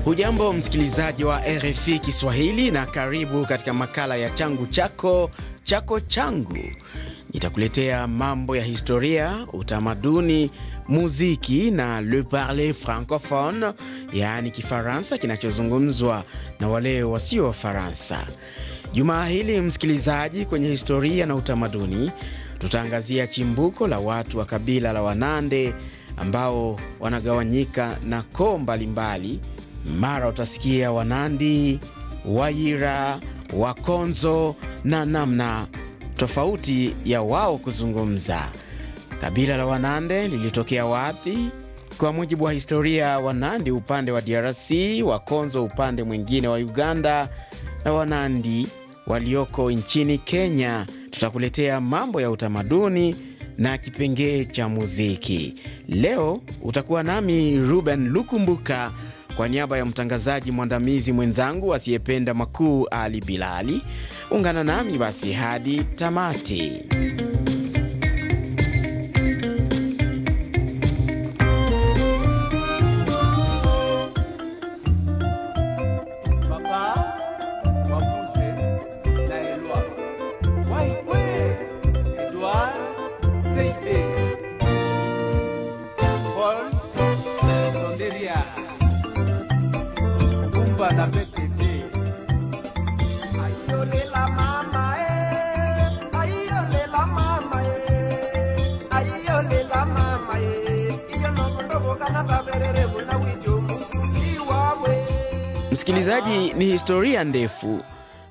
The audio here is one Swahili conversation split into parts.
Hujambo msikilizaji wa RFI Kiswahili na karibu katika makala ya changu chako, chako changu. Nitakuletea mambo ya historia, utamaduni, muziki na le parler francophone, yaani Kifaransa kinachozungumzwa na wale wasio wa Faransa. Jumaa hili msikilizaji, kwenye historia na utamaduni, tutaangazia chimbuko la watu wa kabila la Wanande ambao wanagawanyika na koo mbalimbali. Mara utasikia Wanandi, Wayira, Wakonzo na namna tofauti ya wao kuzungumza. Kabila la Wanande lilitokea wapi? Kwa mujibu wa historia, Wanandi upande wa DRC, Wakonzo upande mwingine wa Uganda na Wanandi walioko nchini Kenya. Tutakuletea mambo ya utamaduni na kipengee cha muziki. Leo utakuwa nami Ruben Lukumbuka kwa niaba ya mtangazaji mwandamizi mwenzangu asiyependa makuu Ali Bilali. Ungana nami basi hadi tamati. Msikilizaji, ni historia ndefu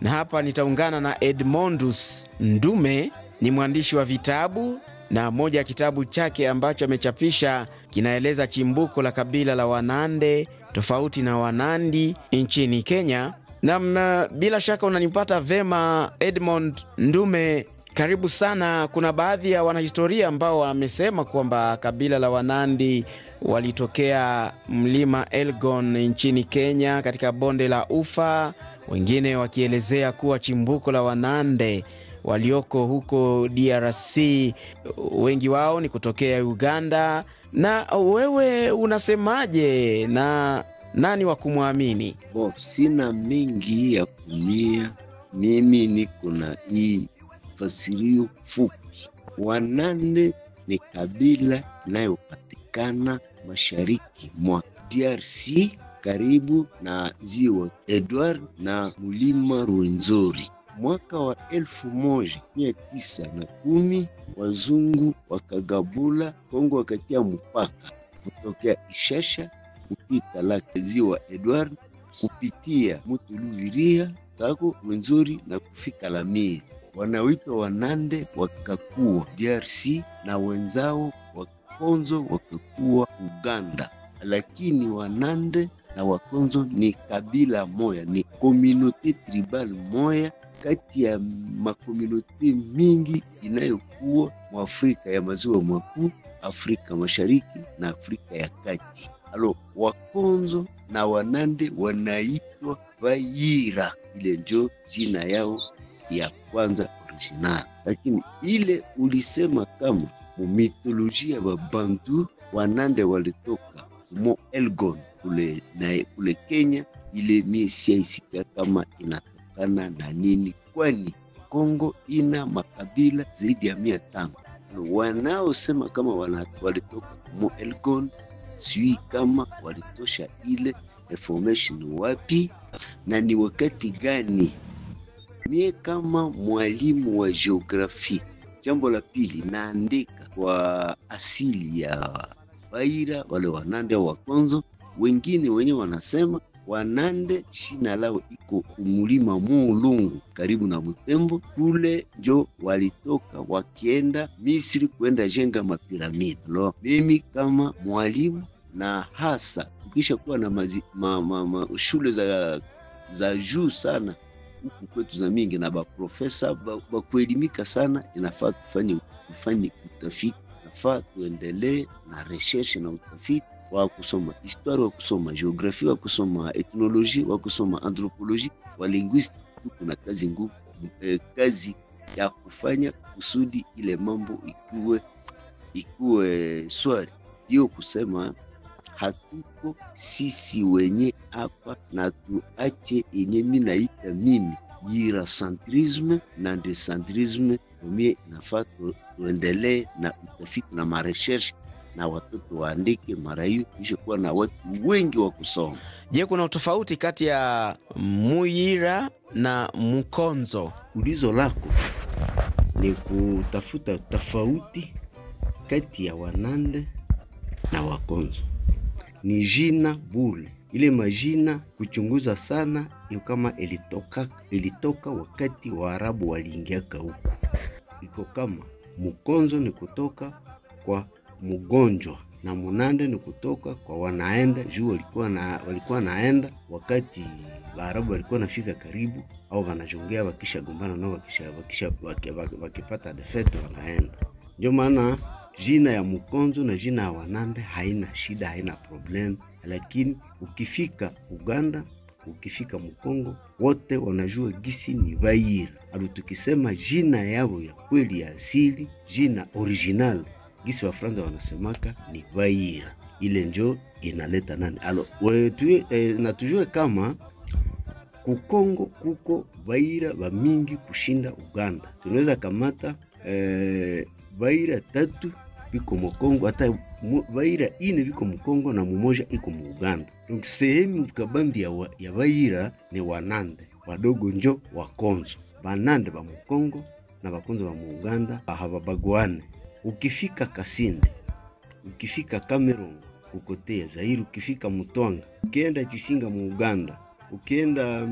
na hapa nitaungana na Edmondus Ndume. Ni mwandishi wa vitabu na moja ya kitabu chake ambacho amechapisha kinaeleza chimbuko la kabila la Wanande tofauti na Wanandi nchini Kenya. Na bila shaka unanipata vema Edmond Ndume, karibu sana. Kuna baadhi ya wanahistoria ambao wamesema kwamba kabila la Wanandi walitokea mlima Elgon nchini Kenya katika bonde la Ufa, wengine wakielezea kuwa chimbuko la Wanande walioko huko DRC wengi wao ni kutokea Uganda. Na wewe unasemaje, na nani wa kumwamini? Sina mengi ya kumia. Mimi niko na hii fasirio fupi. Wanande ni kabila inayopatikana mashariki mwa DRC karibu na ziwa Edward na mlima Rwenzori. Mwaka wa 1910 wazungu wakagabula Kongo, wakatia mpaka kutokea Ishasha kupita lake ziwa Edward kupitia mto Luviria tako Rwenzori na kufika Lamiri. Wanaoitwa Wanande wakakuwa DRC na wenzao Wakonzo wakakuwa Uganda. Lakini Wanande na Wakonzo ni kabila moja, ni communauté tribal moja kati ya makomunote mingi inayokuwa mwa Afrika ya maziwa makuu, Afrika Mashariki na Afrika ya Kati. Wakonzo na Wanande wanaitwa Wayira, ile ndio jina yao ya kwanza original. Lakini ile ulisema kama mitolojia wa Bantu, Wanande walitoka mo Elgon kule Kenya, ile siaisikia kama inatokana na nini, kwani Kongo ina makabila zaidi ya 500. Wanaosema kama walitoka mo Elgon, sui kama walitosha ile information wapi na ni wakati gani. Mie kama mwalimu wa geografia, jambo la pili, naandika kwa asili ya Wayira, wale Wanande wa Wakonzo. Wengine wenye wanasema Wanande shina lao iko umulima Mulungu karibu na Butembo, kule njo walitoka wakienda Misri kwenda jenga mapiramidi. Mimi kama mwalimu, na hasa ukisha kuwa na shule za juu sana huku kwetu za mingi na profesa kuelimika sana, inafaa tufanye utafiti. Inafaa tuendelee na research na utafiti wa kusoma historia, wa kusoma geografia, wa kusoma ethnology, wa kusoma anthropology, wa linguist. Kuna kazi ngumu, kazi ya kufanya kusudi ile mambo ikuwe swali. Hiyo kusema hatuko sisi wenye hapa, na tuache yenye mimi naita mimi Eurocentrisme na decentrisme. Mimi nafaa tuendelee na utafiti na maresearch, na watoto waandike, mara hiyo kisha kuwa na watu wengi wa kusoma. Je, kuna utofauti kati ya Muyira na Mukonzo? Ulizo lako ni kutafuta tofauti kati ya Wanande na Wakonzo. Ni jina bule. Ile majina kuchunguza sana iko kama ilitoka wakati Waarabu waliingia huko. Iko kama Mukonzo ni kutoka kwa mgonjwa na Munande ni kutoka kwa wanaenda juu walikuwa naenda wakati Waarabu walikuwa nafika karibu au wanajongea wakisha gombana nao wakipata defeat wanaenda. Ndio maana jina ya Mukonzo na jina ya Wanande haina shida, haina problem, lakini ukifika Uganda, ukifika Mkongo, wote wanajua gisi ni Bayira. Alo tukisema jina yao ya kweli ya asili, jina original, gisi wa Franza wanasemaka ni Bayira. Ile njo inaleta nani. Alo na tujue kama kukongo kuko Bayira ba mingi kushinda Uganda. Tunaweza kamata Bayira 3 biko Mkongo, hata Bayira 4 biko Mkongo na mmoja iko mu Uganda. Donc sehemu kabambi ya Bayira ni Wanande, wadogo njo Wakonzo. Banande ba Mkongo na Bakonzo ba mu Uganda hababagwane. Ukifika Kasinde, ukifika Cameroon, ukotea Zaire, ukifika Mutwanga, ukienda Chisinga mu Uganda, ukienda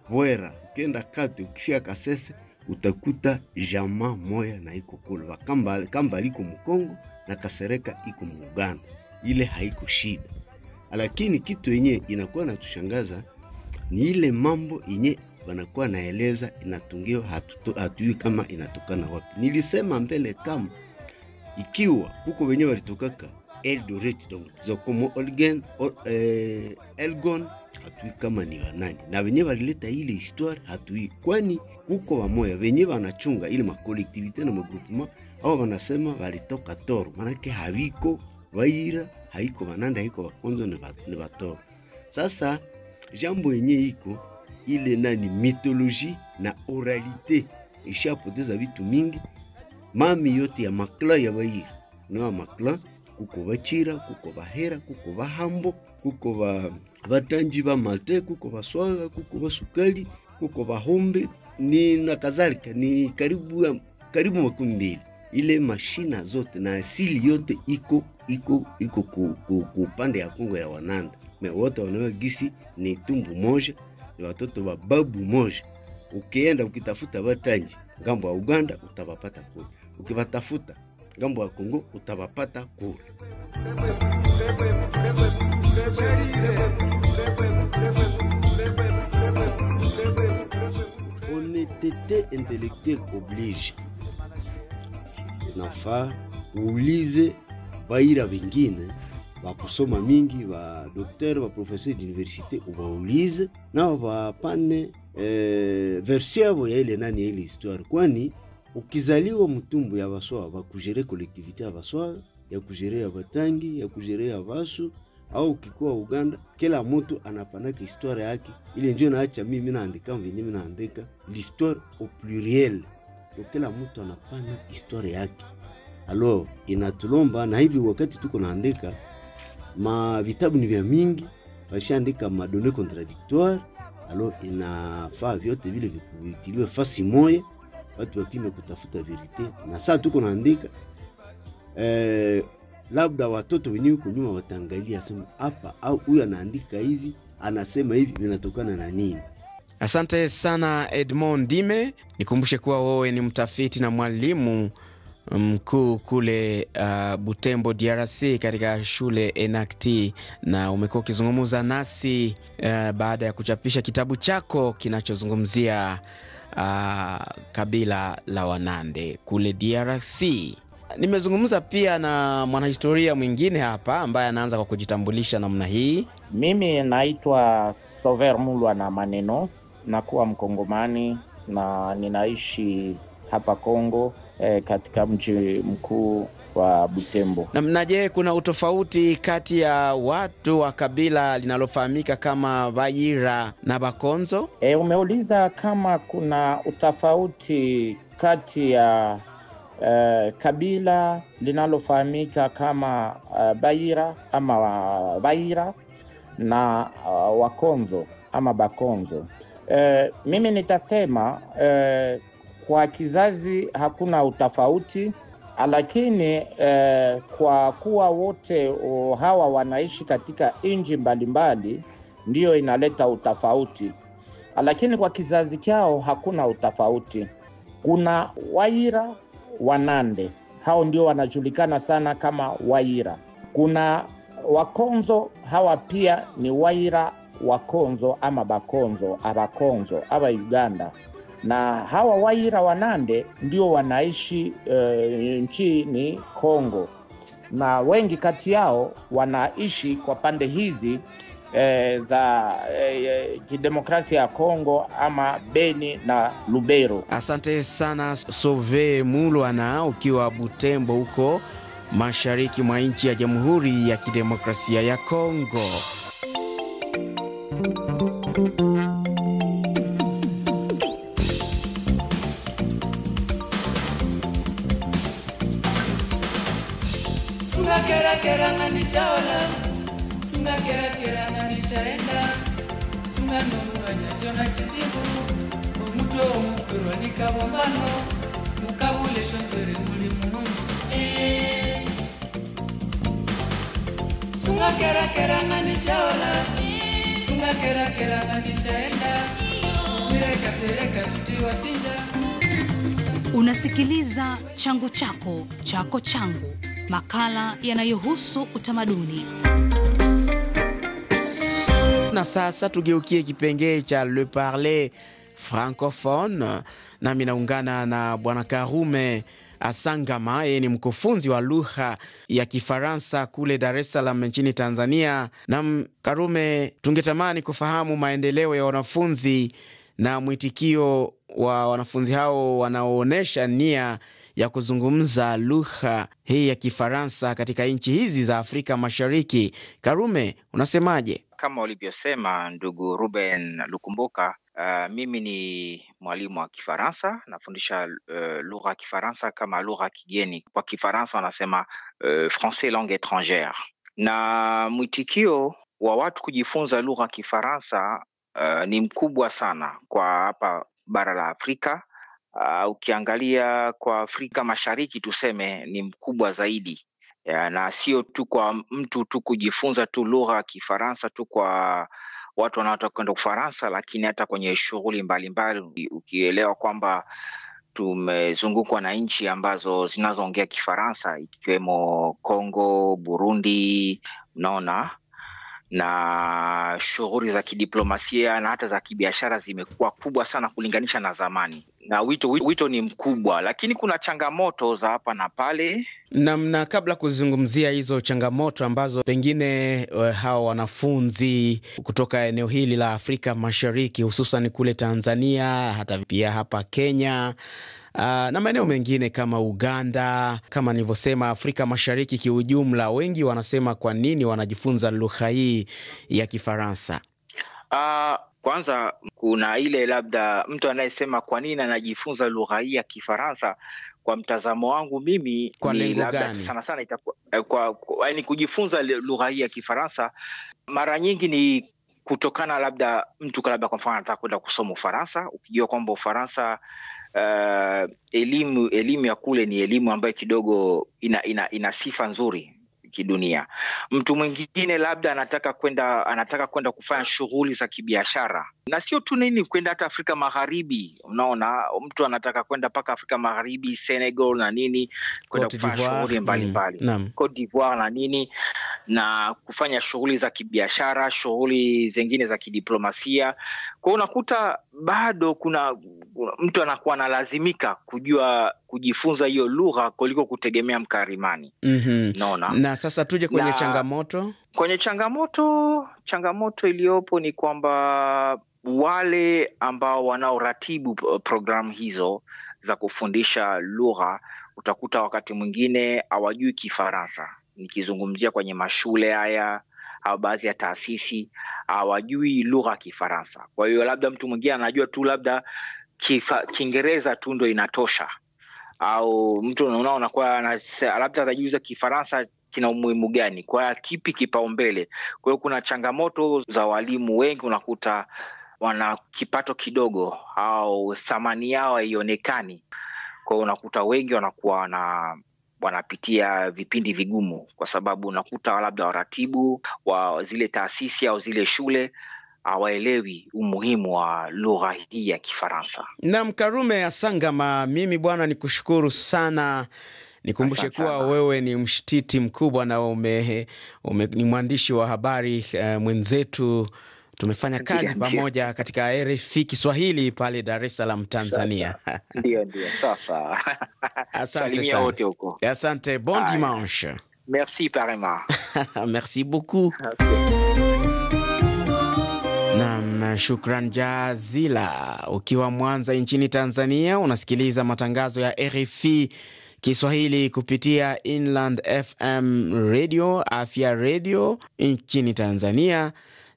Bwera, ukienda Kati, ukifika Kasese, utakuta jamaa moya na iko kule. Kamba liko Mkongo na Kasereka iko mu Uganda. Ile haiko shida. Lakini kitu yenye inakuwa natushangaza ni ile mambo yenye wanakuwa naeleza inatungiwa, hatujui kama inatokana wapi. Nilisema mbele kama ikiwa huko wenyewe walitokaka Eldoret, donc Zokomo Elgon, hatui kama ni wanani, na wenyewe walileta ile histoire hatui, kwani huko wamoya wenyewe wanachunga ile ma collectivité na magroupement, au wanasema walitoka Toro, manake haviko Bayira, haiko Wanande, haiko Wakonzo, ni Batoro. Sasa jambo yenyewe iko ile nani mythologie na oralité ishapoteza vitu mingi. Mami yote ya makla ya Bayira na makla, kuko Bachira, kuko Bahera, kuko Bahambo, kuko Batanji ba Malte, kuko Baswaga, kuko Basukali, kuko Bahombe ni na kadhalika, ni karibu 12. Ile mashina zote na asili yote iko ku pande ya Kongo ya Wanande. Wote wanawe gisi ni tumbu moja, ni watoto wa babu moja. Ukienda ukitafuta Batanji ngambo ya Uganda utawapata kule, ukibatafuta ngambo ya Kongo utawapata kule. Honnêteté intellectuelle oblige. Nafaa uulize Bayira wengine wa kusoma mingi, wa docteur, wa professeur d'université, ubaulize na wapane version ya ile nani ya ile histoire, kwani ukizaliwa mtumbu ya Baswa bakujere collectivité ya Baswa, ya kujere ya Batangi, ya kujere ya Basu, au ukikuwa Uganda kila mtu anapanaka histoire yake. Ile ndio naacha mimi naandika venye mimi naandika l'histoire au pluriel, kila mtu anapana histoire yake. Alors inatulomba na hivi wakati tuko naandika vitabu ni vya mingi, washaandika madonnées contradictoires. Alors inafaa vyote vile vikutiliwe fasi moja, watu wapime kutafuta verite. Na sasa tuko naandika labda watoto wenyewe huko nyuma wataangalia sema hapa au huyu anaandika hivi, anasema hivi, vinatokana na nini. Asante sana Edmond Dime. Nikumbushe kuwa wewe ni mtafiti na mwalimu mkuu kule Butembo DRC katika shule Enakti, na umekuwa ukizungumza nasi baada ya kuchapisha kitabu chako kinachozungumzia kabila la Wanande kule DRC. Nimezungumza pia na mwanahistoria mwingine hapa ambaye anaanza kwa kujitambulisha namna hii. Mimi naitwa Sover Mulwa na Maneno, nakuwa Mkongomani na ninaishi hapa Kongo katika mji mkuu wa Butembo. Na je, kuna utofauti kati ya watu wa kabila linalofahamika kama Bayira na Bakonzo? Umeuliza kama kuna utofauti kati ya kabila linalofahamika kama Bayira ama Bayira na Wakonzo ama Bakonzo. Mimi nitasema kwa kizazi hakuna utofauti, lakini kwa kuwa wote hawa wanaishi katika nchi mbalimbali ndio inaleta utofauti, lakini kwa kizazi chao hakuna utofauti. Kuna Waira Wanande, hao ndio wanajulikana sana kama Waira. Kuna Wakonzo, hawa pia ni Waira Wakonzo ama Bakonzo, Abakonzo aba Uganda. Na hawa Waira Wanande ndio wanaishi nchini Kongo, na wengi kati yao wanaishi kwa pande hizi za kidemokrasia ya Kongo ama Beni na Lubero. Asante sana Sauver Mulwana, ukiwa Butembo huko mashariki mwa nchi ya Jamhuri ya Kidemokrasia ya Kongo. Sunga kera nganisha ola, sunga kera nganisha enda, sunga nunga jona chizibu, umuto umukuro nikabombano, mukabule shonzere muli muhungu. Sunga kera nganisha ola, sunga kera nganisha enda, mireka sereka tutiwa sinja. Unasikiliza Changu Chako Chako Changu, makala yanayohusu utamaduni. Na sasa tugeukie kipengele cha Le Parler Francophone, na minaungana na Bwana Karume Asangama. Yeye ni mkufunzi wa lugha ya Kifaransa kule Dar es Salaam nchini Tanzania. Na Karume, tungetamani kufahamu maendeleo ya wanafunzi na mwitikio wa wanafunzi hao wanaoonesha nia ya kuzungumza lugha hii ya Kifaransa katika nchi hizi za Afrika Mashariki. Karume, unasemaje? Kama ulivyosema ndugu Ruben Lukumbuka, mimi ni mwalimu wa Kifaransa, nafundisha lugha ya Kifaransa kama lugha kigeni. Kwa Kifaransa wanasema français langue étrangère. Na mwitikio wa watu kujifunza lugha ya Kifaransa ni mkubwa sana kwa hapa bara la Afrika. Ukiangalia kwa Afrika Mashariki tuseme ni mkubwa zaidi. Na sio tu kwa mtu tu kujifunza tu lugha ya Kifaransa tu kwa watu wanaotaka kwenda Ufaransa, lakini hata kwenye shughuli mbalimbali. Ukielewa kwamba tumezungukwa na nchi ambazo zinazoongea Kifaransa ikiwemo Kongo, Burundi, unaona, na shughuli za kidiplomasia na hata za kibiashara zimekuwa kubwa sana kulinganisha na zamani. Na wito ni mkubwa, lakini kuna changamoto za hapa na pale. Na kabla kuzungumzia hizo changamoto ambazo pengine hao wanafunzi kutoka eneo hili la Afrika Mashariki, hususan kule Tanzania, hata pia hapa Kenya na maeneo mengine kama Uganda, kama nilivyosema Afrika Mashariki kiujumla, wengi wanasema kwa nini wanajifunza lugha hii ya Kifaransa? Kwanza kuna ile labda mtu anayesema kwa nini anajifunza lugha hii ya Kifaransa. Kwa mtazamo wangu mimi ni labda sana itakuwa yaani kujifunza lugha hii ya Kifaransa mara nyingi ni kutokana labda mtu labda kwa mfano anataka kwenda kusoma Ufaransa, ukijua kwamba Ufaransa elimu ya kule ni elimu ambayo kidogo ina sifa nzuri kidunia. Mtu mwingine labda anataka kwenda kufanya shughuli za kibiashara, na sio tu nini kwenda hata Afrika Magharibi. Unaona, mtu anataka kwenda paka Afrika Magharibi, Senegal na nini, kwenda kufanya shughuli mbalimbali, Cote d'Ivoire na nini, na kufanya shughuli za kibiashara, shughuli zingine za kidiplomasia. Kwa unakuta bado kuna mtu anakuwa analazimika kujifunza hiyo lugha kuliko kutegemea mkarimani. Naona. Na sasa tuje kwenye changamoto. Kwenye changamoto iliyopo ni kwamba wale ambao wanaoratibu programu hizo za kufundisha lugha utakuta wakati mwingine hawajui Kifaransa. Nikizungumzia kwenye mashule haya au baadhi ya taasisi hawajui lugha Kifaransa. Kwa hiyo labda mtu mwingine anajua tu labda Kiingereza tu ndio inatosha. Au mtu unaona kwa labda atajiuliza Kifaransa kina umuhimu gani? Kwa kipi kipaumbele? Kwa hiyo kuna changamoto za walimu wengi, unakuta wana kipato kidogo au thamani yao haionekani. Kwa hiyo unakuta wengi wanakuwa wanapitia vipindi vigumu, kwa sababu unakuta labda waratibu wa zile taasisi au zile shule hawaelewi umuhimu wa lugha hii ya Kifaransa. Naam, Karume Asangama, mimi bwana nikushukuru sana. Nikumbushe kuwa wewe ni mshtiti mkubwa na ni mwandishi wa habari mwenzetu. Tumefanya kazi pamoja katika RFI Kiswahili pale Dar es Salaam, Tanzania. Ndio, sasa. Asante wote huko. Asante, bon dimanche. Merci pareillement. Merci beaucoup. Naam, shukran jazila. Ukiwa Mwanza nchini Tanzania, unasikiliza matangazo ya RFI Kiswahili kupitia Inland FM Radio, Afya Radio nchini Tanzania,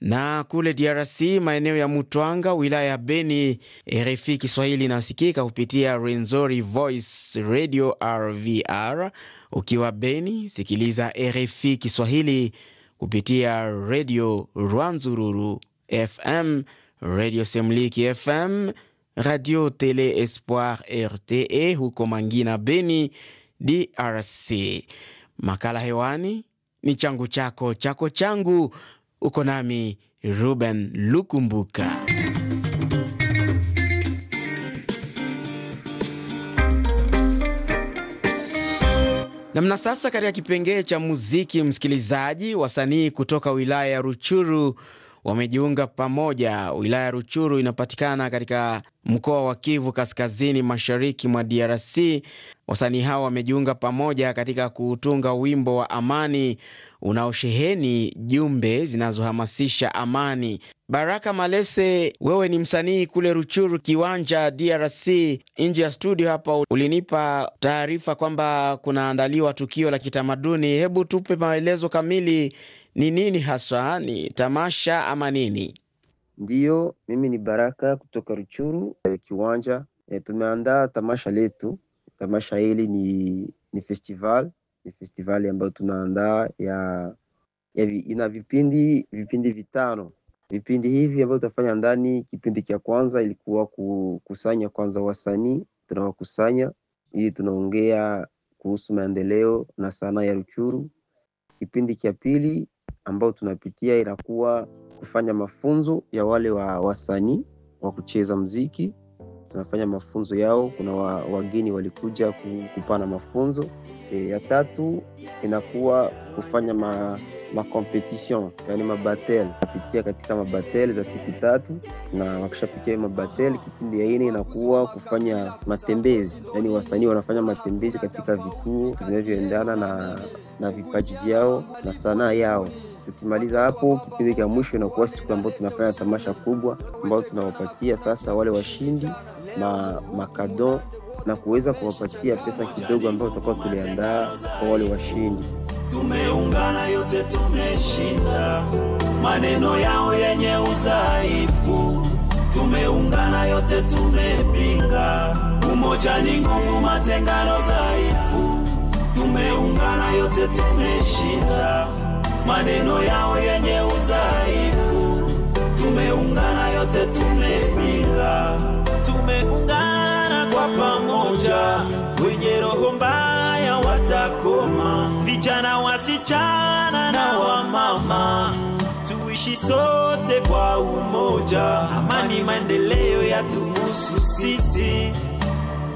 na kule DRC maeneo ya Mutwanga, wilaya ya Beni, RFI Kiswahili inasikika kupitia Renzori Voice Radio RVR. Ukiwa Beni, sikiliza RFI Kiswahili kupitia Radio Rwanzururu FM, Radio Semliki FM, Radio Tele Espoir RTE huko Mangina, Beni, DRC. Makala hewani ni changu chako, chako changu. Uko nami Ruben Lukumbuka. Namna sasa katika kipengele cha muziki, msikilizaji, wasanii kutoka wilaya ya Ruchuru wamejiunga pamoja. Wilaya ya Ruchuru inapatikana katika mkoa wa Kivu Kaskazini Mashariki mwa DRC. Wasanii hao wamejiunga pamoja katika kutunga wimbo wa amani unaosheheni jumbe zinazohamasisha amani. Baraka Malese, wewe ni msanii kule Ruchuru Kiwanja DRC. Nje ya studio hapa ulinipa taarifa kwamba kunaandaliwa tukio la kitamaduni. Hebu tupe maelezo kamili, ni nini haswa? Ni tamasha ama nini? Ndiyo, mimi ni Baraka kutoka Ruchuru Kiwanja. Tumeandaa tamasha letu. Tamasha hili ni festival ambayo tunaandaa ina vipindi vitano. Vipindi hivi ambavyo tutafanya ndani, kipindi cha kwanza ilikuwa kukusanya kwanza wasanii, tunawakusanya ili tunaongea kuhusu maendeleo na sanaa ya Ruchuru. Kipindi cha pili ambao tunapitia inakuwa kufanya mafunzo ya wale wasanii wa kucheza muziki. Tunafanya mafunzo yao, kuna wageni walikuja kupana mafunzo. Ya tatu inakuwa kufanya ma competition, yani mabattle. Tunapitia katika mabattle za siku 3, na wakishapitia mabattle, kipindi ya ine inakuwa kufanya matembezi, yani wasanii wanafanya matembezi katika vituo vinavyoendana na vipaji vyao na sanaa yao. Tukimaliza hapo, kipindi cha mwisho inakuwa siku ambayo tunafanya tamasha kubwa ambayo tunawapatia sasa wale washindi makado na kuweza kuwapatia pesa kidogo ambayo tutakuwa tuliandaa kwa wale washindi. Tumeungana yote tumeshinda maneno yao yenye udhaifu. Tumeungana yote tumepinga umoja ni nguvu, matengano dhaifu. Tumeungana yote tumeshinda maneno yao yenye udhaifu. Tumeungana yote tumepinga. Tumeungana kwa pamoja, wenye roho mbaya watakoma. Vijana, wasichana na wamama, tuishi sote kwa umoja. Amani, maendeleo yatuhusu sisi.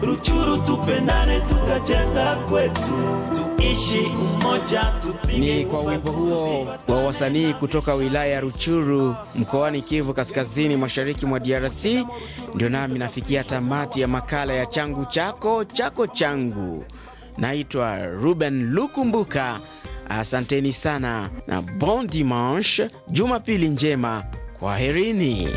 Ruchuru tupendane, tutajenga kwetu, tuishi umoja, tupinge. Ni kwa wimbo huo wa wasanii kutoka wilaya ya Ruchuru mkoani Kivu Kaskazini Mashariki mwa DRC ndio nami nafikia tamati ya makala ya changu chako chako changu. Naitwa Ruben Lukumbuka. Asanteni sana na bon dimanche, Jumapili njema. Kwaherini.